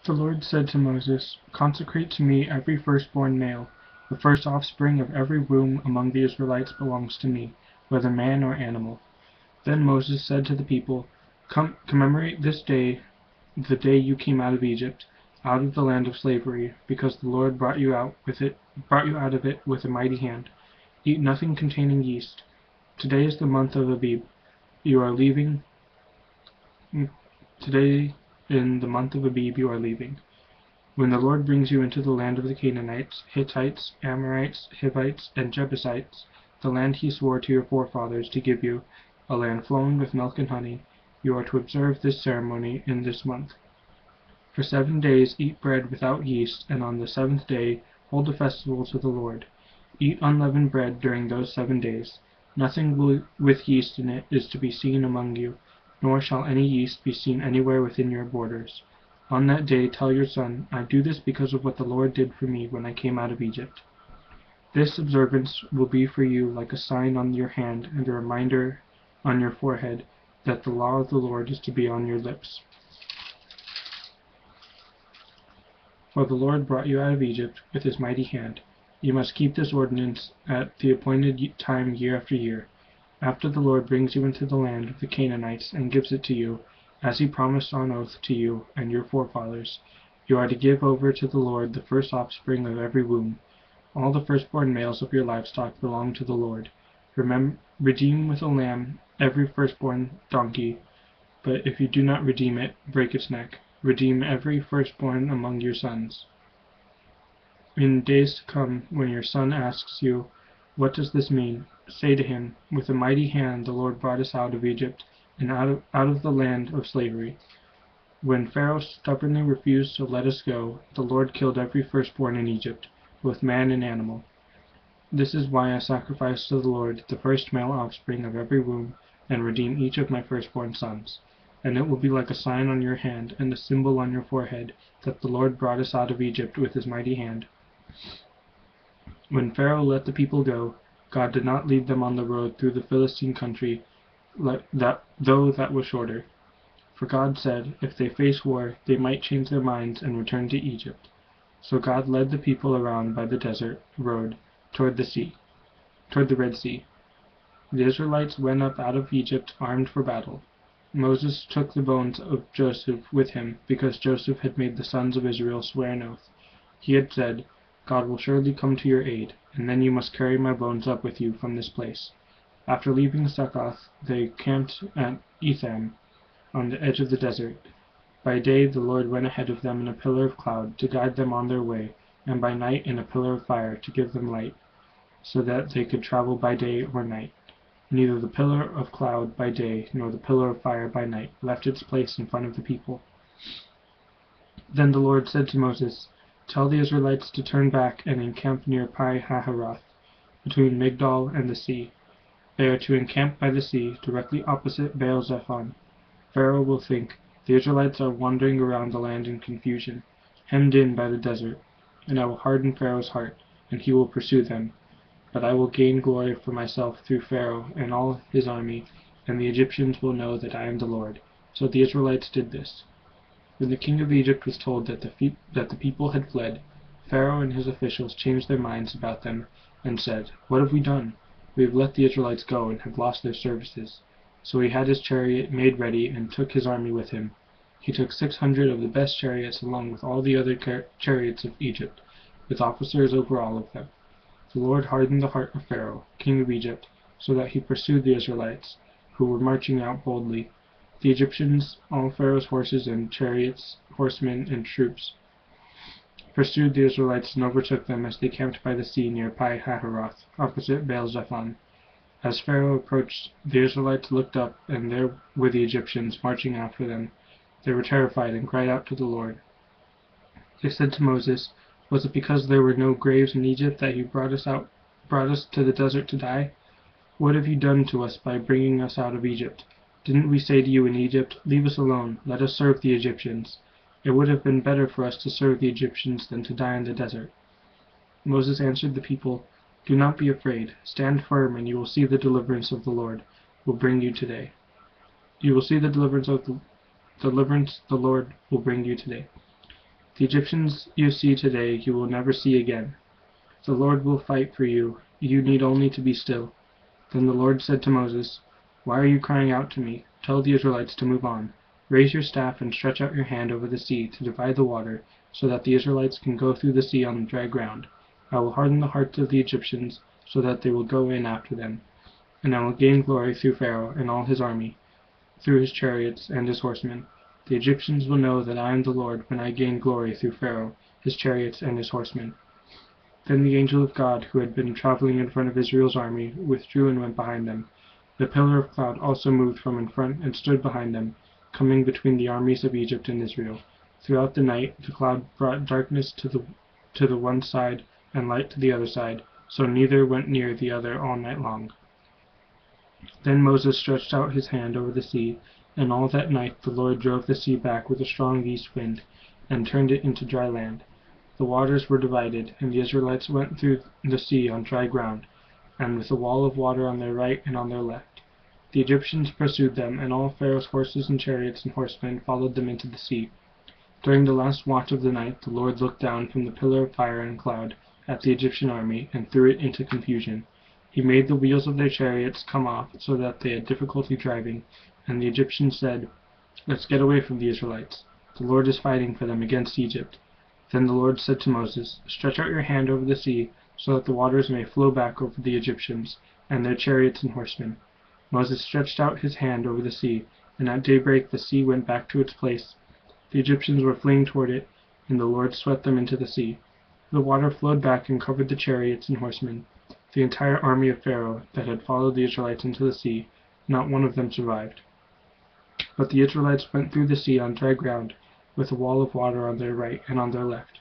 The Lord said to Moses, "Consecrate to me every firstborn male. The first offspring of every womb among the Israelites belongs to me, whether man or animal." Then Moses said to the people, "Commemorate this day, the day you came out of Egypt, out of the land of slavery, because the Lord brought you out of it with a mighty hand. Eat nothing containing yeast. Today is the month of Abib. You are leaving. Today in the month of Abib you are leaving. When the Lord brings you into the land of the Canaanites, Hittites, Amorites, Hivites, and Jebusites, the land he swore to your forefathers to give you, a land flowing with milk and honey, you are to observe this ceremony in this month. For 7 days eat bread without yeast, and on the 7th day hold a festival to the Lord. Eat unleavened bread during those 7 days. Nothing with yeast in it is to be seen among you, nor shall any yeast be seen anywhere within your borders. On that day tell your son, I do this because of what the Lord did for me when I came out of Egypt. This observance will be for you like a sign on your hand and a reminder on your forehead that the law of the Lord is to be on your lips. For the Lord brought you out of Egypt with his mighty hand. You must keep this ordinance at the appointed time year after year. After the Lord brings you into the land of the Canaanites and gives it to you, as he promised on oath to you and your forefathers, you are to give over to the Lord the first offspring of every womb. All the firstborn males of your livestock belong to the Lord. Redeem with a lamb every firstborn donkey, but if you do not redeem it, break its neck. Redeem every firstborn among your sons. In days to come, when your son asks you, "What does this mean?" say to him, "With a mighty hand the Lord brought us out of Egypt, and out of the land of slavery. When Pharaoh stubbornly refused to let us go, the Lord killed every firstborn in Egypt, both man and animal. This is why I sacrifice to the Lord the first male offspring of every womb, and redeem each of my firstborn sons. And it will be like a sign on your hand and a symbol on your forehead that the Lord brought us out of Egypt with his mighty hand." When Pharaoh let the people go, God did not lead them on the road through the Philistine country, though that was shorter. For God said, if they face war, they might change their minds and return to Egypt. So God led the people around by the desert road toward the Red Sea. The Israelites went up out of Egypt armed for battle. Moses took the bones of Joseph with him, because Joseph had made the sons of Israel swear an oath. He had said, "God will surely come to your aid, and then you must carry my bones up with you from this place." After leaving Succoth, they camped at Etham, on the edge of the desert. By day the Lord went ahead of them in a pillar of cloud to guide them on their way, and by night in a pillar of fire to give them light, so that they could travel by day or night. Neither the pillar of cloud by day nor the pillar of fire by night left its place in front of the people. Then the Lord said to Moses, "Tell the Israelites to turn back and encamp near Pi-hahiroth, between Migdol and the sea. They are to encamp by the sea, directly opposite Baal-zephon. Pharaoh will think, the Israelites are wandering around the land in confusion, hemmed in by the desert, and I will harden Pharaoh's heart, and he will pursue them. But I will gain glory for myself through Pharaoh and all his army, and the Egyptians will know that I am the Lord." So the Israelites did this. When the king of Egypt was told that the people had fled, Pharaoh and his officials changed their minds about them and said, "What have we done? We have let the Israelites go and have lost their services." So he had his chariot made ready and took his army with him. He took 600 of the best chariots along with all the other chariots of Egypt, with officers over all of them. The Lord hardened the heart of Pharaoh, king of Egypt, so that he pursued the Israelites, who were marching out boldly. The Egyptians, all Pharaoh's horses and chariots, horsemen and troops, pursued the Israelites and overtook them as they camped by the sea near Pi-hahiroth, opposite Baal-zephon. As Pharaoh approached, the Israelites looked up, and there were the Egyptians marching after them. They were terrified and cried out to the Lord. They said to Moses, "Was it because there were no graves in Egypt that you brought us to the desert to die? What have you done to us by bringing us out of Egypt? Didn't we say to you in Egypt, 'Leave us alone, let us serve the Egyptians'? It would have been better for us to serve the Egyptians than to die in the desert." Moses answered the people, "Do not be afraid. Stand firm, and you will see the deliverance of the Lord will bring you today. You will see the deliverance the Lord will bring you today." The Egyptians you see today you will never see again. The Lord will fight for you. You need only to be still." Then the Lord said to Moses, "Why are you crying out to me? Tell the Israelites to move on. Raise your staff and stretch out your hand over the sea to divide the water, so that the Israelites can go through the sea on dry ground. I will harden the hearts of the Egyptians, so that they will go in after them. And I will gain glory through Pharaoh and all his army, through his chariots and his horsemen. The Egyptians will know that I am the Lord when I gain glory through Pharaoh, his chariots, and his horsemen." Then the angel of God, who had been traveling in front of Israel's army, withdrew and went behind them. The pillar of cloud also moved from in front and stood behind them, coming between the armies of Egypt and Israel. Throughout the night the cloud brought darkness to the one side and light to the other side, so neither went near the other all night long. Then Moses stretched out his hand over the sea, and all that night the Lord drove the sea back with a strong east wind, and turned it into dry land. The waters were divided, and the Israelites went through the sea on dry ground, and with a wall of water on their right and on their left. The Egyptians pursued them, and all Pharaoh's horses and chariots and horsemen followed them into the sea. During the last watch of the night the Lord looked down from the pillar of fire and cloud at the Egyptian army, and threw it into confusion. He made the wheels of their chariots come off, so that they had difficulty driving, and the Egyptians said, "Let's get away from the Israelites. The Lord is fighting for them against Egypt." Then the Lord said to Moses, "Stretch out your hand over the sea, so that the waters may flow back over the Egyptians, and their chariots and horsemen." Moses stretched out his hand over the sea, and at daybreak the sea went back to its place. The Egyptians were fleeing toward it, and the Lord swept them into the sea. The water flowed back and covered the chariots and horsemen. The entire army of Pharaoh that had followed the Israelites into the sea, not one of them survived. But the Israelites went through the sea on dry ground, with a wall of water on their right and on their left.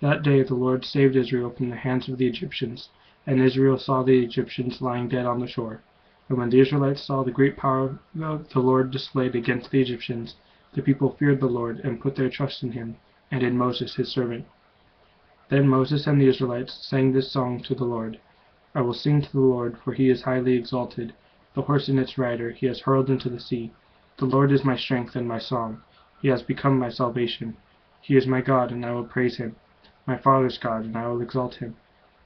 That day the Lord saved Israel from the hands of the Egyptians, and Israel saw the Egyptians lying dead on the shore. And when the Israelites saw the great power the Lord displayed against the Egyptians, the people feared the Lord and put their trust in him, and in Moses his servant. Then Moses and the Israelites sang this song to the Lord. "I will sing to the Lord, for he is highly exalted. The horse and its rider he has hurled into the sea. The Lord is my strength and my song. He has become my salvation. He is my God, and I will praise him, my father's God, and I will exalt him.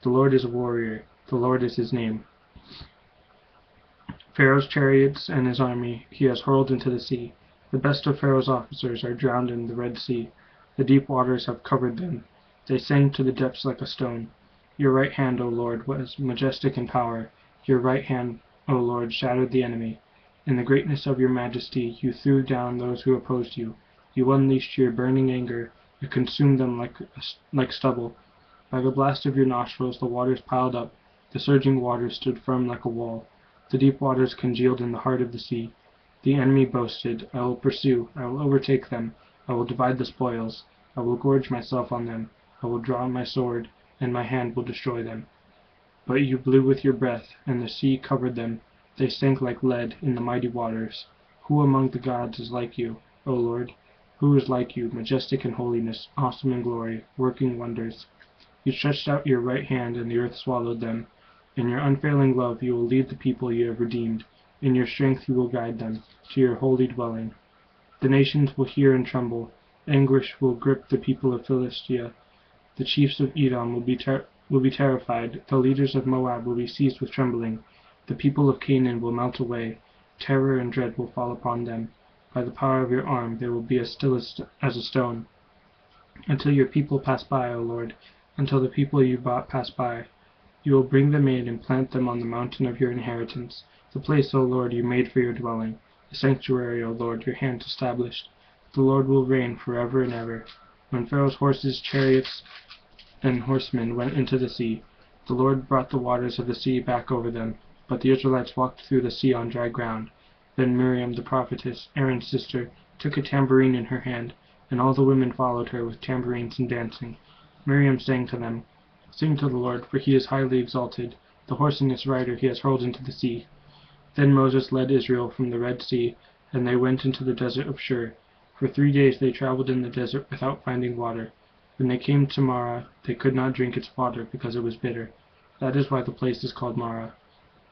The Lord is a warrior. The Lord is his name. Pharaoh's chariots and his army he has hurled into the sea. The best of Pharaoh's officers are drowned in the Red Sea. The deep waters have covered them. They sank to the depths like a stone. Your right hand, O Lord, was majestic in power. Your right hand, O Lord, shattered the enemy. In the greatness of your majesty you threw down those who opposed you. You unleashed your burning anger. You consumed them like stubble. By the blast of your nostrils the waters piled up. The surging waters stood firm like a wall. The deep waters congealed in the heart of the sea. The enemy boasted, "I will pursue. I will overtake them. I will divide the spoils. I will gorge myself on them. I will draw my sword, and my hand will destroy them." But you blew with your breath, and the sea covered them. They sank like lead in the mighty waters. Who among the gods is like you, O Lord? Who is like you, majestic in holiness, awesome in glory, working wonders? You stretched out your right hand, and the earth swallowed them. In your unfailing love you will lead the people you have redeemed. In your strength you will guide them to your holy dwelling. The nations will hear and tremble. Anguish will grip the people of Philistia. The chiefs of Edom will be terrified. The leaders of Moab will be seized with trembling. The people of Canaan will melt away. Terror and dread will fall upon them. By the power of your arm they will be as still as a stone. Until your people pass by, O Lord, until the people you bought pass by. You will bring them in and plant them on the mountain of your inheritance, the place, O Lord, you made for your dwelling, the sanctuary, O Lord, your hand established. The Lord will reign forever and ever. When Pharaoh's horses, chariots, and horsemen went into the sea, the Lord brought the waters of the sea back over them, but the Israelites walked through the sea on dry ground. Then Miriam the prophetess, Aaron's sister, took a tambourine in her hand, and all the women followed her with tambourines and dancing. Miriam sang to them, "Sing to the Lord, for he is highly exalted. The horse and its rider he has hurled into the sea." Then Moses led Israel from the Red Sea, and they went into the desert of Shur. For 3 days they traveled in the desert without finding water. When they came to Marah, they could not drink its water because it was bitter. That is why the place is called Marah.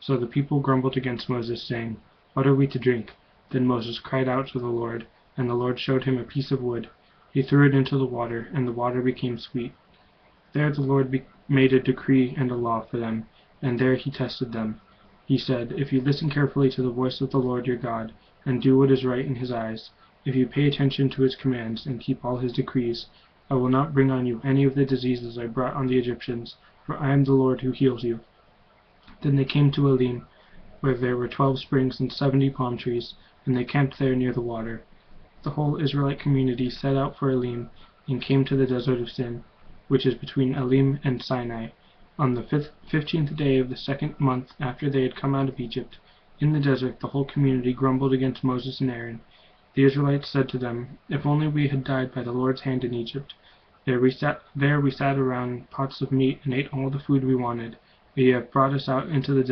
So the people grumbled against Moses, saying, "What are we to drink?" Then Moses cried out to the Lord, and the Lord showed him a piece of wood. He threw it into the water, and the water became sweet. There the Lord made a decree and a law for them, and there he tested them. He said, "If you listen carefully to the voice of the Lord your God, and do what is right in his eyes, if you pay attention to his commands and keep all his decrees, I will not bring on you any of the diseases I brought on the Egyptians, for I am the Lord who heals you." Then they came to Elim, where there were 12 springs and 70 palm trees, and they camped there near the water. The whole Israelite community set out for Elim, and came to the desert of Sin, which is between Elim and Sinai, on the 15th day of the 2nd month after they had come out of Egypt. In the desert the whole community grumbled against Moses and Aaron. The Israelites said to them, "If only we had died by the Lord's hand in Egypt. There we sat around pots of meat and ate all the food we wanted, but you have brought us out into this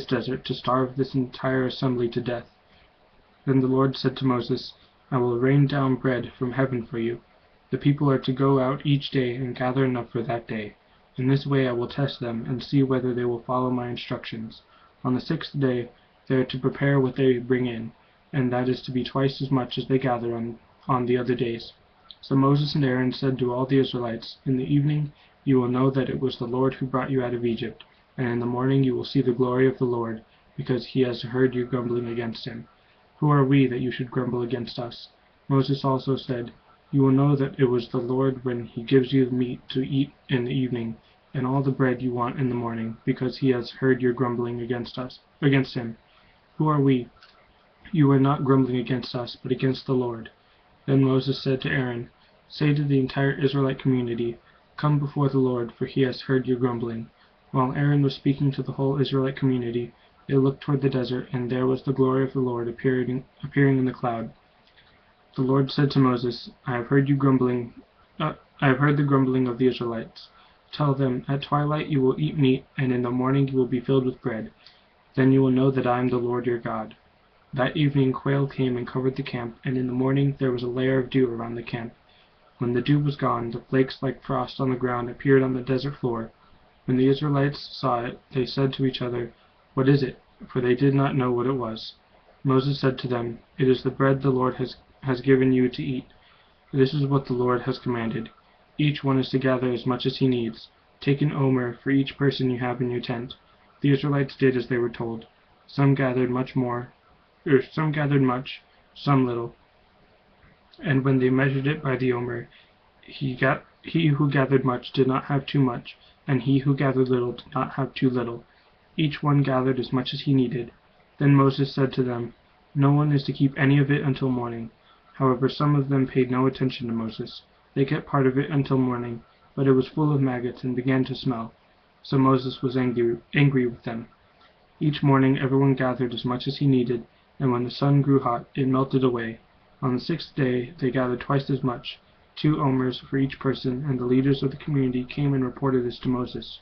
desert, to starve this entire assembly to death." Then the Lord said to Moses, "I will rain down bread from heaven for you. The people are to go out each day and gather enough for that day. In this way I will test them and see whether they will follow my instructions. On the 6th day they are to prepare what they bring in, and that is to be twice as much as they gather on the other days." So Moses and Aaron said to all the Israelites, "In the evening you will know that it was the Lord who brought you out of Egypt, and in the morning you will see the glory of the Lord, because he has heard you grumbling against him. Who are we that you should grumble against us?" Moses also said, "You will know that it was the Lord when he gives you the meat to eat in the evening, and all the bread you want in the morning, because he has heard your grumbling against him. Who are we? You are not grumbling against us, but against the Lord." Then Moses said to Aaron, "Say to the entire Israelite community, 'Come before the Lord, for he has heard your grumbling.'" While Aaron was speaking to the whole Israelite community, they looked toward the desert, and there was the glory of the Lord appearing in the cloud. The Lord said to Moses, I have heard the grumbling of the Israelites. Tell them, at twilight you will eat meat, and in the morning you will be filled with bread. Then you will know that I am the Lord your God." That evening quail came and covered the camp, and in the morning there was a layer of dew around the camp. When the dew was gone, the flakes like frost on the ground appeared on the desert floor. When the Israelites saw it, they said to each other, "What is it?" For they did not know what it was. Moses said to them, "It is the bread the Lord has given you to eat. This is what the Lord has commanded. Each one is to gather as much as he needs. Take an omer for each person you have in your tent." The Israelites did as they were told. Some gathered much, some little. And when they measured it by the omer, he who gathered much did not have too much, and he who gathered little did not have too little. Each one gathered as much as he needed. Then Moses said to them, "No one is to keep any of it until morning." However, some of them paid no attention to Moses. They kept part of it until morning, but it was full of maggots and began to smell. So Moses was angry with them. Each morning everyone gathered as much as he needed, and when the sun grew hot, it melted away. On the 6th day they gathered twice as much, 2 omers for each person, and the leaders of the community came and reported this to Moses.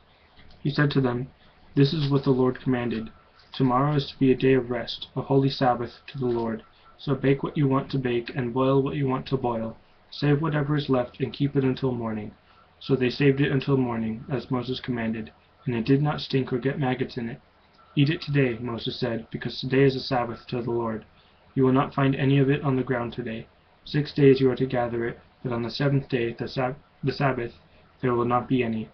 He said to them, "This is what the Lord commanded. Tomorrow is to be a day of rest, a holy Sabbath to the Lord. So bake what you want to bake, and boil what you want to boil. Save whatever is left, and keep it until morning." So they saved it until morning, as Moses commanded, and it did not stink or get maggots in it. "Eat it today," Moses said, "because today is a Sabbath to the Lord. You will not find any of it on the ground today. 6 days you are to gather it, but on the 7th day, the Sabbath, there will not be any."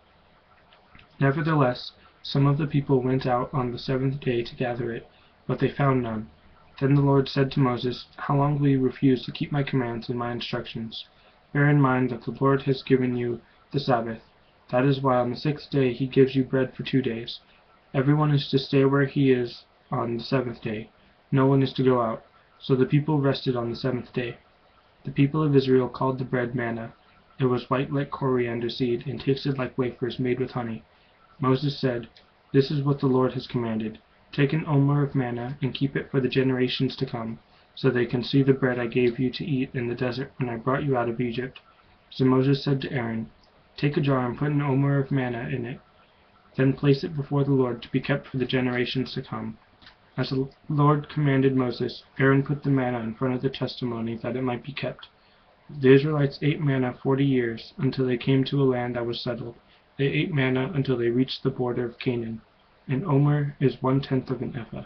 Nevertheless, some of the people went out on the 7th day to gather it, but they found none. Then the Lord said to Moses, "How long will you refuse to keep my commands and my instructions? Bear in mind that the Lord has given you the Sabbath. That is why on the 6th day he gives you bread for 2 days. Everyone is to stay where he is on the 7th day. No one is to go out." So the people rested on the 7th day. The people of Israel called the bread manna. It was white like coriander seed, and tasted like wafers made with honey. Moses said, "This is what the Lord has commanded. Take an omer of manna, and keep it for the generations to come, so they can see the bread I gave you to eat in the desert when I brought you out of Egypt." So Moses said to Aaron, "Take a jar and put an omer of manna in it. Then place it before the Lord to be kept for the generations to come." As the Lord commanded Moses, Aaron put the manna in front of the testimony that it might be kept. The Israelites ate manna 40 years, until they came to a land that was settled. They ate manna until they reached the border of Canaan. An omer is 1/10 of an ephah.